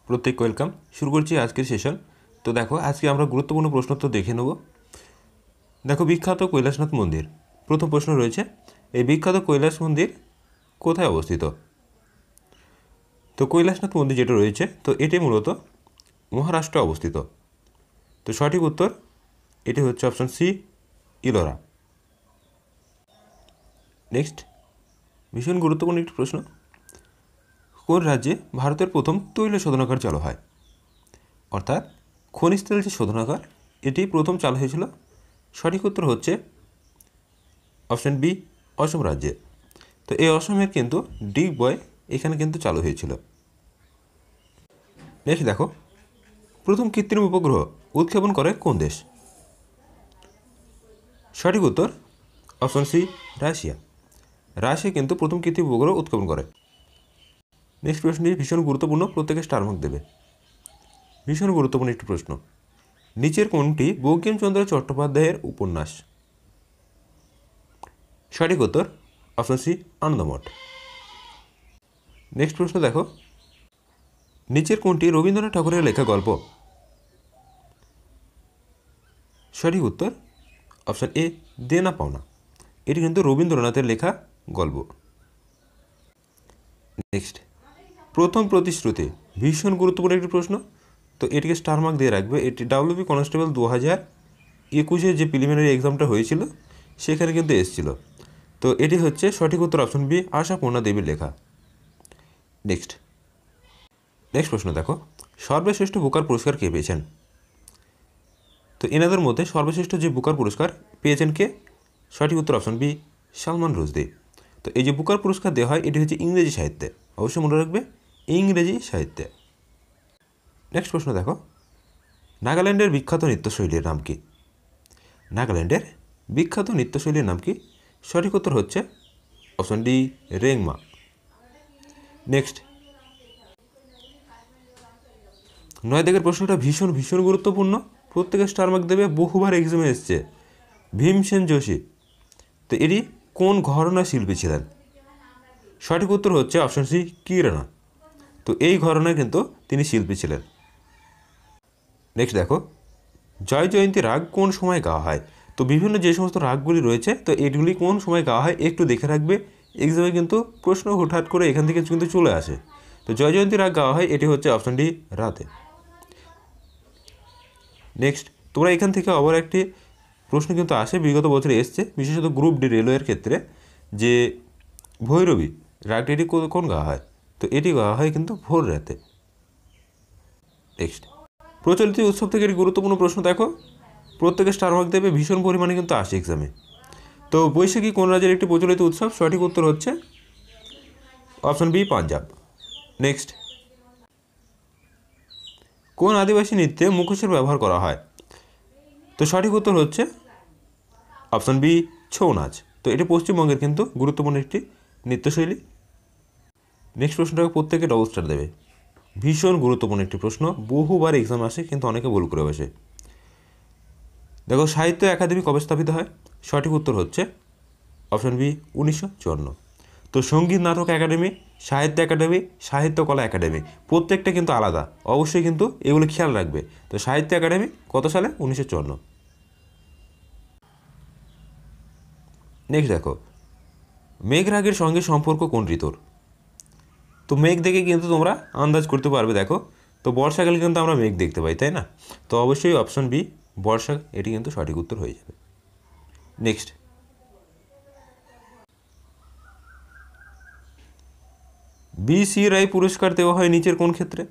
প্রত্যেক ওয়েলকাম। শুরু করছি আজকের সেশন। তো দেখো, আজকে আমরা গুরুত্বপূর্ণ প্রশ্ন তো দেখে নেব। দেখো, বিখ্যাত কৈলাসনাথ মন্দির। প্রথম প্রশ্ন রয়েছে, এই বিখ্যাত কৈলাস মন্দির কোথায় অবস্থিত? তো কৈলাসনাথ মন্দির যেটা রয়েছে, তো এটি মূলত মহারাষ্ট্রে অবস্থিত। তো সঠিক উত্তর এটি হচ্ছে অপশন সি, ইলোরা। নেক্সট, ভীষণ গুরুত্বপূর্ণ একটি প্রশ্ন, কোন রাজ্যে ভারতের প্রথম তৈল শোধনাগার চালু হয়? অর্থাৎ খনিজ তেল যে শোধনাগার, এটি প্রথম চালু হয়েছিল। সঠিক উত্তর হচ্ছে অপশন বি, অসম রাজ্যে। তো এই অসমের কিন্তু ডিগবয় এখানে কিন্তু চালু হয়েছিল। নেক্সট দেখো, প্রথম কৃত্রিম উপগ্রহ উৎক্ষেপণ করে কোন দেশ? সঠিক উত্তর অপশন সি, রাশিয়া। রাশিয়া কিন্তু প্রথম কৃত্রিম উপগ্রহ উৎক্ষেপণ করে। নেক্সট প্রশ্নটি ভীষণ গুরুত্বপূর্ণ, প্রত্যেকে স্টার মার্ক দেবে। ভীষণ গুরুত্বপূর্ণ একটি প্রশ্ন, নিচের কোনটি বঙ্কিমচন্দ্র চট্টোপাধ্যায়ের উপন্যাস? সঠিক উত্তর অপশন সি, আনন্দমঠ। নেক্সট প্রশ্ন দেখো, নিচের কোনটি রবীন্দ্রনাথ ঠাকুরের লেখা গল্প? সঠিক উত্তর অপশন এ, দেনা পাওনা। এটি কিন্তু রবীন্দ্রনাথের লেখা গল্প। নেক্সট, প্রথম প্রতিশ্রুতি। ভীষণ গুরুত্বপূর্ণ একটি প্রশ্ন, তো এটিকে স্টার মার্ক দিয়ে রাখবে। এটি ডাব্লিউবি কনস্টেবল 2021 যে প্রিলিমিনারি এক্সামটা হয়েছিল সেখানে কিন্তু এসেছিল। তো এটি হচ্ছে সঠিক উত্তর অপশন বি, আশাপূর্ণা দেবীর লেখা। নেক্সট প্রশ্ন দেখো, সর্বশ্রেষ্ঠ বুকার পুরস্কার কে পেয়েছেন? তো এনাদের মধ্যে সর্বশ্রেষ্ঠ যে বুকার পুরস্কার পেয়েছেন কে? সঠিক উত্তর অপশন বি, সালমান রুশদি। তো এই যে বুকার পুরস্কার দেওয়া হয়, এটি হচ্ছে ইংরেজি সাহিত্যে, অবশ্যই মনে রাখবে, ইংরেজি সাহিত্যে। নেক্সট প্রশ্ন দেখো, নাগাল্যান্ডের বিখ্যাত নৃত্যশৈলীর নাম কি? নাগাল্যান্ডের বিখ্যাত নৃত্যশৈলীর নাম কি? সঠিক উত্তর হচ্ছে অপশন ডি, রেংমা। নেক্সট, 9 দাগের প্রশ্নটা ভীষণ ভীষণ গুরুত্বপূর্ণ, প্রত্যেকের স্টার মার্ক দেবে, বহুবার এক্সামে এসছে। ভীমসেন যোশী, তো এটি কোন ঘরানার শিল্পী ছিলেন? সঠিক উত্তর হচ্ছে অপশন সি, কিরানা। তো এই ঘরানায় কিন্তু তিনি শিল্পী ছিলেন। নেক্সট দেখো, জয় জয়ন্তী রাগ কোন সময় গাওয়া হয়? তো বিভিন্ন যে সমস্ত রাগগুলি রয়েছে, তো এগুলি কোন সময় গাওয়া হয় একটু দেখে রাখবে, এক্সামে কিন্তু প্রশ্ন হুটহাট করে এখান থেকে কিন্তু চলে আসে। তো জয় জয়ন্তী রাগ গাওয়া হয়, এটি হচ্ছে অপশন ডি, রাতে। নেক্সট, তোমরা এখান থেকে আবার একটি প্রশ্ন কিন্তু আসে, বিগত বছরে এসছে, বিশেষত গ্রুপ ডি রেলওয়ের ক্ষেত্রে, যে ভৈরবী রাগটি এটি কোন গাওয়া হয়? তো এটি গাওয়া হয় কিন্তু ভোর রাতে। নেক্সট, প্রচলিত উৎসব থেকে একটি গুরুত্বপূর্ণ প্রশ্ন দেখো, প্রত্যেকে স্টার মার্ক দেবে, ভীষণ পরিমাণে কিন্তু আসে এক্সামে। তো বৈশাখী কোন রাজ্যের একটি প্রচলিত উৎসব? সঠিক উত্তর হচ্ছে অপশন বি, পাঞ্জাব। নেক্সট, কোন আদিবাসী নৃত্যে মুখোশের ব্যবহার করা হয়? তো সঠিক উত্তর হচ্ছে অপশন বি, ছৌ নাচ। তো এটি পশ্চিমবঙ্গের কিন্তু গুরুত্বপূর্ণ একটি নৃত্যশৈলী। নেক্সট প্রশ্নটাকে প্রত্যেকে ডবল স্টার দেবে, ভীষণ গুরুত্বপূর্ণ একটি প্রশ্ন, বহুবার এক্সাম আসে কিন্তু অনেকে ভুল করে বসে। দেখো, সাহিত্য একাডেমি কবে স্থাপিত হয়? সঠিক উত্তর হচ্ছে অপশন বি, 1954। তো সঙ্গীত নাটক একাডেমি, সাহিত্য একাডেমি, সাহিত্য কলা একাডেমি, প্রত্যেকটা কিন্তু আলাদা, অবশ্যই কিন্তু এগুলো খেয়াল রাখবে। তো সাহিত্য একাডেমি কত সালে? 1954। নেক্সট দেখো, মেঘরাগের সঙ্গে সম্পর্ক কোন ঋতুর? তো মেঘ দেখে কিন্তু তোমরা আন্দাজ করতে পারবে। দেখো, তো বর্ষাকালে কিন্তু আমরা মেঘ দেখতে পাই, তাই না? তো অবশ্যই অপশন বি, বর্ষা, এটি কিন্তু সঠিক উত্তর হয়ে যাবে। Next, BC. রায় পুরস্কার দেওয়া হয় নিচের কোন ক্ষেত্রে?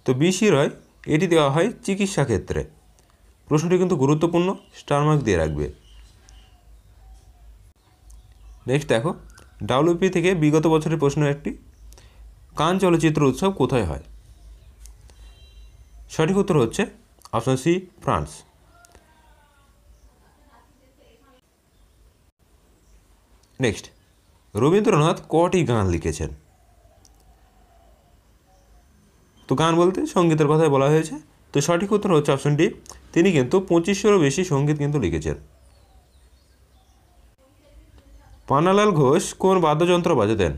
তো বি.সি. রায় এটি দেওয়া হয় চিকিৎসা ক্ষেত্রে। প্রশ্নটি কিন্তু গুরুত্বপূর্ণ, স্টার মার্ক দিয়ে রাখবে। নেক্সট দেখো, ডাব্লিউপি থেকে বিগত বছরের প্রশ্ন একটি, কান চলচ্চিত্র উৎসব কোথায় হয়? সঠিক উত্তর হচ্ছে option C, France. Next, Rabindranath কটি গান লিখেছেন? তো গান বলতে সঙ্গীতের কথাই বলা হয়েছে। তো সঠিক উত্তর হচ্ছে অপশন ডি, তিনি কিন্তু 2500-এরও বেশি সঙ্গীত কিন্তু লিখেছেন। পান্নালাল ঘোষ কোন বাদ্যযন্ত্র বাজাতেন?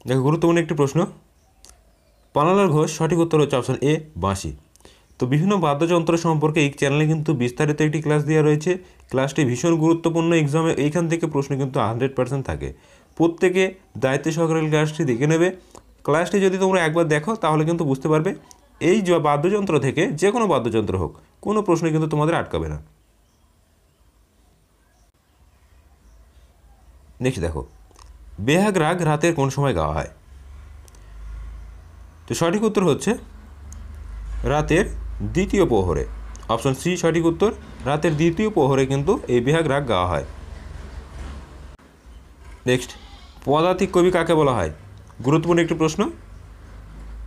দেখো গুরুত্বপূর্ণ একটি প্রশ্ন, পানালাল ঘোষ, সঠিক উত্তর হচ্ছে অপশন এ বাঁশি। তো বিভিন্ন বাদ্যযন্ত্র সম্পর্কে এই চ্যানেলে কিন্তু বিস্তারিত একটি ক্লাস দেওয়া রয়েছে। ক্লাসটি ভীষণ গুরুত্বপূর্ণ, এক্সামে এইখান থেকে প্রশ্ন কিন্তু 100% থাকে। প্রত্যেকে দায়িত্ব সহকারে ক্লাসটি দেখে নেবে। ক্লাসটি যদি তোমরা একবার দেখো তাহলে কিন্তু বুঝতে পারবে এই যে বাদ্যযন্ত্র থেকে যে কোনো বাদ্যযন্ত্র হোক, কোনো প্রশ্ন কিন্তু তোমাদের আটকাবে না। নেক্সট দেখো, বেহাগ রাগ রাতের কোন সময় গাওয়া হয়? তো সঠিক উত্তর হচ্ছে রাতের দ্বিতীয় প্রহরে। অপশন সি সঠিক উত্তর, রাতের দ্বিতীয় প্রহরে কিন্তু এই বেহাগ রাগ গাওয়া হয়। নেক্সট, পদাতিক কবি কাকে বলা হয়? গুরুত্বপূর্ণ একটি প্রশ্ন।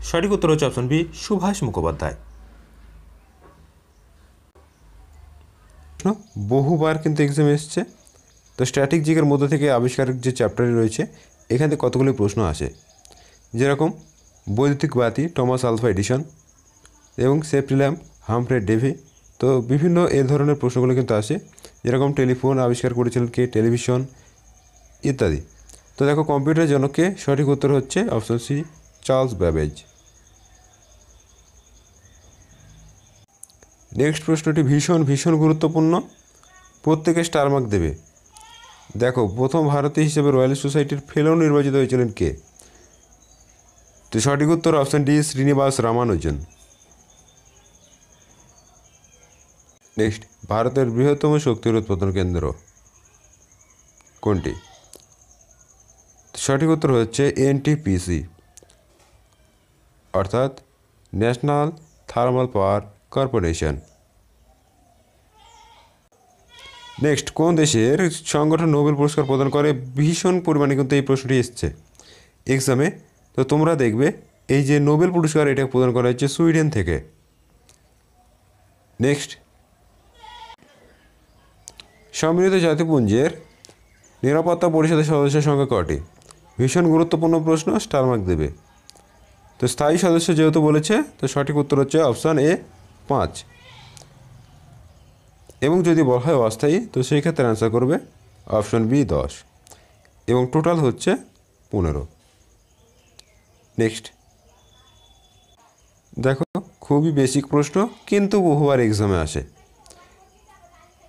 সঠিক উত্তর হচ্ছে অপশন বি সুভাষ মুখোপাধ্যায়। বহুবার কিন্তু এক্সাম এসছে। তো স্ট্যাটিক জিকের মধ্যে থেকে আবিষ্কারের যে চ্যাপ্টারটি রয়েছে এখান থেকে কতগুলি প্রশ্ন আসে, যেরকম বৈদ্যুতিক বাতি টমাস আলভা এডিসন এবং সেফটি ল্যাম্প হামফ্রে ডেভি। তো বিভিন্ন এই ধরনের প্রশ্নগুলো কিন্তু আসে, যেরকম টেলিফোন আবিষ্কার করেছিলেন কে, টেলিভিশন ইত্যাদি। তো দেখো কম্পিউটারের জনককে, সঠিক উত্তর হচ্ছে option C Charles Babbage. Next প্রশ্নটি ভীষণ গুরুত্বপূর্ণ, প্রত্যেকে স্টার মার্ক দেবে। দেখো প্রথম ভারতীয় হিসেবে রয়্যাল সোসাইটির ফেলো নির্বাচিত হয়েছিলেন কে? তো সঠিক উত্তর option D Srinivas Ramanujan. Next, ভারতের বৃহত্তম শক্তির উৎপাদন কেন্দ্র কোনটি? সঠিক উত্তর হচ্ছে এনটিপিসি, অর্থাৎ national thermal power corporation. Next, কোন দেশের সংগঠন নোবেল পুরস্কার প্রদান করে? ভীষণ পরিমাণে কিন্তু এই প্রশ্নটি এসছে এক্সামে। তো তোমরা দেখবে এই যে নোবেল পুরস্কার এটা প্রদান করা হচ্ছে সুইডেন থেকে। নেক্সট, সম্মিলিত জাতিপুঞ্জের নিরাপত্তা পরিষদের সদস্যের সংখ্যা কটি? ভীষণ গুরুত্বপূর্ণ প্রশ্ন, স্টার মার্ক দেবে। তো স্থায়ী সদস্য যেহেতু বলেছে, তো সঠিক উত্তর হচ্ছে অপশান এ 5, এবং যদি বলা হয় অস্থায়ী তো সেই ক্ষেত্রে অ্যান্সার করবে অপশন বি 10, এবং টোটাল হচ্ছে 15। নেক্সট দেখো, খুবই বেসিক প্রশ্ন কিন্তু বহুবার এক্সামে আসে।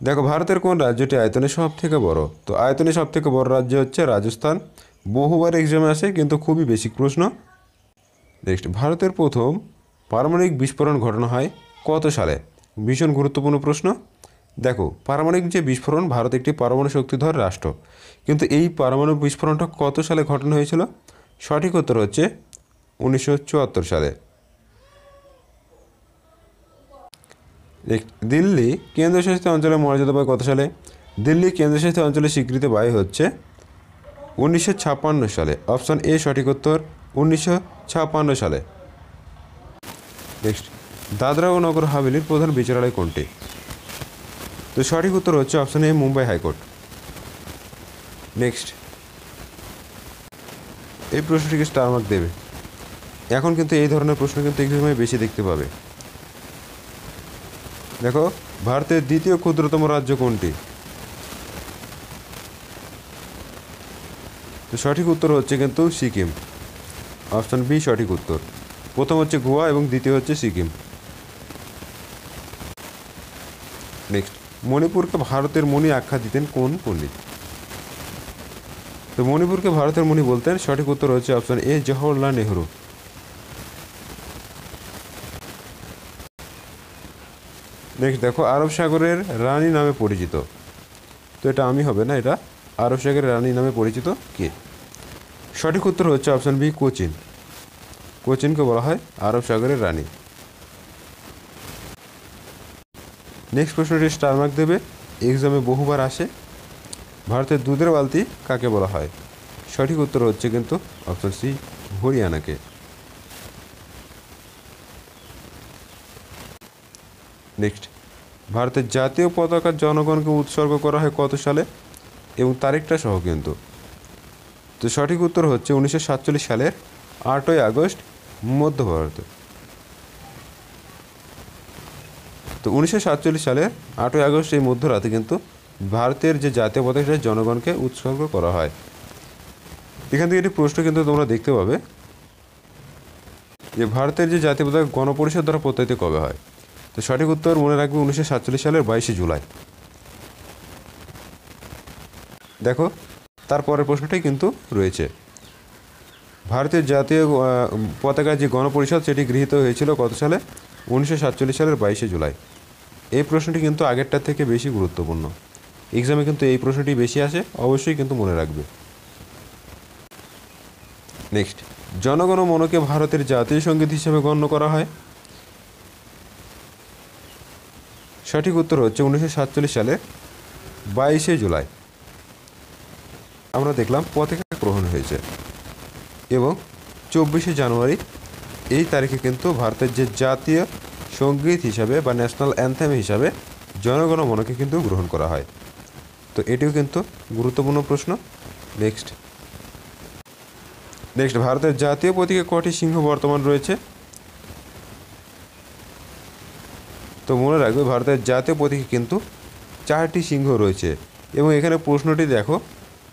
দেখো ভারতের কোন রাজ্যটি আয়তনে সব থেকে বড়? তো আয়তনে সব থেকে বড় রাজ্য হচ্ছে রাজস্থান। বহুবার এক্সামে আসে কিন্তু খুবই বেসিক প্রশ্ন। নেক্সট, ভারতের প্রথম পারমাণবিক বিস্ফোরণ ঘটানো হয় কত সালে? ভীষণ গুরুত্বপূর্ণ প্রশ্ন। দেখো পারমাণবিক যে বিস্ফোরণ, ভারত একটি পারমাণু শক্তিধর রাষ্ট্র, কিন্তু এই পারমাণবিক বিস্ফোরণটা কত সালে ঘটানো হয়েছিল? সঠিক উত্তর হচ্ছে 1974 সালে। দিল্লি কেন্দ্রশাসিত অঞ্চলের মর্যাদা পায় কত সালে? দিল্লি কেন্দ্রশাসিত অঞ্চলের স্বীকৃতি পায় হচ্ছে 1956 সালে। অপশন এ সঠিক উত্তর, 1956 সালে। নেক্সট, দাদরা ও নগর হাভেলির প্রধান বিচারালয় কোনটি? তো সঠিক উত্তর হচ্ছে option A Mumbai high court. Next, এই প্রশ্নটিকে স্টার মার্ক দেবে। এখন কিন্তু এই ধরনের প্রশ্ন কিন্তু এক্সামে বেশি দেখতে পাবে। দেখো ভারতের দ্বিতীয় ক্ষুদ্রতম রাজ্য কোনটি? তো সঠিক উত্তর হচ্ছে কিন্তু সিকিম। অপশন বি সঠিক উত্তর। প্রথম হচ্ছে গোয়া এবং দ্বিতীয় হচ্ছে সিকিম। নেক্সট, মণিপুরকে ভারতের মণি আখ্যা দিতেন কোন পণ্ডিত? তো মণিপুরকে ভারতের মণি বলতেন, সঠিক উত্তর হচ্ছে option A Jawaharlal Nehru. Next দেখো, আরব সাগরের রানী নামে পরিচিত, তো এটা আমি হবে না, এটা আরব সাগরের রানী নামে পরিচিত কে? সঠিক উত্তর হচ্ছে অপশন বি কোচিন। কোচিনকে বলা হয় আরব সাগরের রানী। নেক্সট প্রশ্নটি স্টার মার্ক দেবে, এক্সামে বহুবার আসে। ভারতের দুধের বালতি কাকে বলা হয়? সঠিক উত্তর হচ্ছে কিন্তু অপশন সি হরিয়ানাকে। নেক্সট, ভারতের জাতীয় পতাকার জনগণকে উৎসর্গ করা হয় কত সালে এবং তারিখটা সহ কিন্তু? তো সঠিক উত্তর হচ্ছে 1947 সালের 8ই আগস্ট মধ্য ভারতে। তো 1947 সালের 8ই আগস্ট এই মধ্যরাতে কিন্তু ভারতের যে জাতীয় পতাকা জনগণকে উৎসর্গ করা হয়। এখান থেকে একটি প্রশ্ন কিন্তু তোমরা দেখতে পাবে যে ভারতের যে জাতীয় পতাকা গণপরিষদ দ্বারা প্রত্যায়িত কবে হয়। তো সঠিক উত্তর মনে রাখবে 1947 সালের 22শে জুলাই। দেখো তারপরের প্রশ্নটাই কিন্তু রয়েছে, ভারতের জাতীয় পতাকার যে গণপরিষদ সেটি গৃহীত হয়েছিল কত সালে? 1947 সালের 22শে জুলাই। এই প্রশ্নটি কিন্তু আগেরটার থেকে বেশি গুরুত্বপূর্ণ, এক্সামে কিন্তু এই প্রশ্নটি বেশি আসে, অবশ্যই কিন্তু মনে রাখবে। নেক্সট, জনগণ মনকে ভারতের জাতীয় সঙ্গীত হিসেবে গণ্য করা হয়। সঠিক উত্তর হচ্ছে 1947 সালের 22শে জুলাই। আমরা দেখলাম পতাকা গ্রহণ হয়েছে এবং 24শে জানুয়ারি এই তারিখে কিন্তু ভারতের যে জাতীয় সঙ্গীত হিসাবে বা ন্যাশনাল অ্যানথেম হিসাবে জনগণ মনকে কিন্তু গ্রহণ করা হয়। তো এটিও কিন্তু গুরুত্বপূর্ণ প্রশ্ন। নেক্সট, ভারতের জাতীয় প্রতীকে কটি সিংহ বর্তমান রয়েছে? তো মনে রাখবে ভারতের জাতীয় প্রতীকে কিন্তু 4টি সিংহ রয়েছে এবং এখানে প্রশ্নটি দেখো,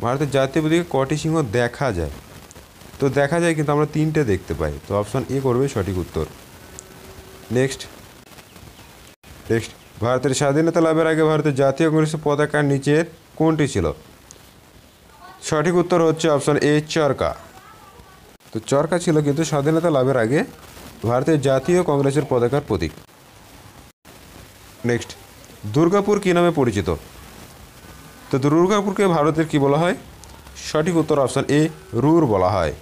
ভারতের জাতীয় প্রতীকে কটি সিংহ দেখা যায়? তো দেখা যায় কিন্তু আমরা 3টে দেখতে পাই, তো অপশান এ করবে সঠিক উত্তর। নেক্সট, ভারতের স্বাধীনতা লাভের আগে ভারতের জাতীয় কংগ্রেসের পতাকার নিচের কোনটি ছিল? সঠিক উত্তর হচ্ছে অপশান এ, চরকা। তো চরকা ছিল কিন্তু স্বাধীনতা লাভের আগে ভারতের জাতীয় কংগ্রেসের পতাকার প্রতীক। নেক্সট, দুর্গাপুর কী নামে পরিচিত? তো দুর্গাপুরকে ভারতের কি বলা হয়? সঠিক উত্তর অপশান এ, রুর বলা হয়।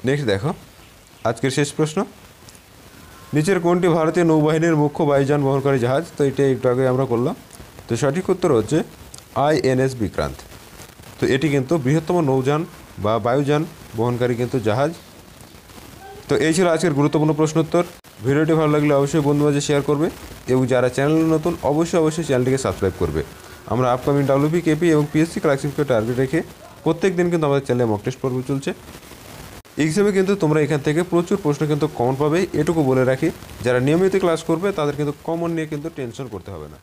নেক্সট দেখো আজকের শেষ প্রশ্ন, নিচের কোনটি ভারতীয় নৌবাহিনীর মুখ্য বায়ুযান বহনকারী জাহাজ? তো এটা একটু আগে আমরা করলাম। তো সঠিক উত্তর হচ্ছে INS বিক্রান্ত। তো এটি কিন্তু বৃহত্তম নৌযান বা বায়ুযান বহনকারী কিন্তু জাহাজ। তো এই ছিল আজকের গুরুত্বপূর্ণ প্রশ্নোত্তর। ভিডিওটি ভালো লাগলে অবশ্যই বন্ধু মাঝে শেয়ার করবে এবং যারা চ্যানেলে নতুন অবশ্যই চ্যানেলটিকে সাবস্ক্রাইব করবে। আমরা আপকামিং WP, KP এবং PSC ক্লাসিফিকে টার্গেট রেখে প্রত্যেক দিন কিন্তু আমাদের চ্যানেলে মক টেস্ট পর্ব চলছে। এক্সামে কিন্তু তোমরা এখান থেকে প্রচুর প্রশ্ন কিন্তু কমন পাবে, এটুকু বলে রাখি, যারা নিয়মিত ক্লাস করবে তাদের কিন্তু কমন নিয়ে কিন্তু টেনশন করতে হবে না।